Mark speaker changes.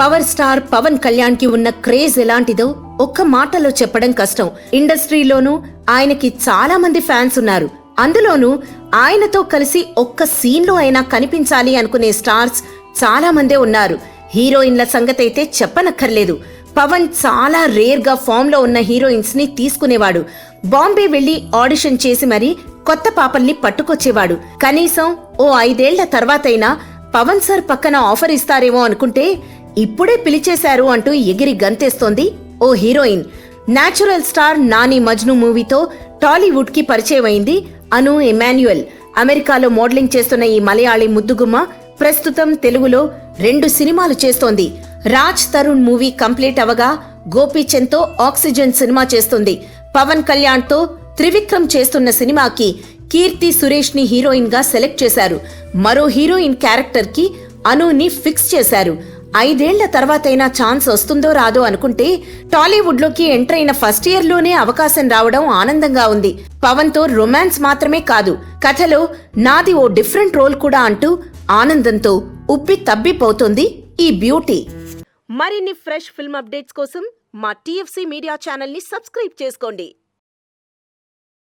Speaker 1: Power star Pawan Kalyan కి ఉన్న craze ఎలాంటిదో ఒక్క మాటలో చెప్పడం కష్టం. ఇండస్ట్రీలోనూ ఆయనకి చాలా మంది ఫ్యాన్స్ ఉన్నారు. అందులోనూ ఆయనతో కలిసి ఒక్క సీన్ లో అయినా కనిపించాలి అనుకునే స్టార్స్ చాలా మందే ఉన్నారు. హీరోయిన్ల సంగతైతే చెప్పనక్కర్లేదు. పవన్ చాలా రేర్ గా ఫామ్ లో ఉన్న హీరోయిన్స్ ని తీసుకునేవాడు. బాంబే వెళ్లి ఆడిషన్ చేసి మరీ కొత్త పాపల్ని పట్టుకొచ్చేవాడు. కనీసం ఓ 5 ఏళ్ల తర్వాతైనా పవన్ సార్ పక్కన ఆఫర్ ఇస్తారేమో అనుకుంటే ఇప్పుడే పిలిచేశారు అంటూ ఎగిరి గంతేస్తోంది ఓ heroine. Natural star Nani Majnu మూవీతో టాలీవుడ్ కి పరిచయమైంది అను ఎమాన్యుయల్. అమెరికాలో మోడలింగ్ చేస్తున్న ఈ మలయాళీ ముద్దుగుమ్మ ప్రస్తుతం తెలుగులో 2 సినిమాలు చేస్తోంది. రాజ్ తరుణ్ మూవీ కంప్లీట్ అవగా గోపీచంద్ తో ఆక్సిజన్ సినిమా చేస్తుంది. పవన్ కళ్యాణ్ తో త్రివిక్రమ్ చేస్తున్న సినిమాకి కీర్తి సురేష్ ని హీరోయిన్ గా సెలెక్ట్ చేశారు. మరో హీరోయిన్ క్యారెక్టర్ కి అనుని ఫిక్స్ చేశారు. 5 ఏళ్ల తర్వాతైనా ఛాన్స్ వస్తుందో రాదో అనుకుంటే టాలీవుడ్ లోకి ఎంటర్ అయిన ఫస్ట్ ఇయర్ లోనే అవకాశం రావడం ఆనందంగా ఉంది. పవన్ తో రొమాన్స్ మాత్రమే కాదు, కథలో నాది ఓ డిఫరెంట్ రోల్ కూడా అంటూ ఆనందంతో ఉబ్బి తబ్బిపోతోంది ఈ బ్యూటీ. మరిన్ని ఫ్రెష్ ఫిల్మ్ అప్డేట్స్ కోసం మా TFC మీడియా ఛానల్ ని సబ్స్క్రైబ్ చేసుకోండి.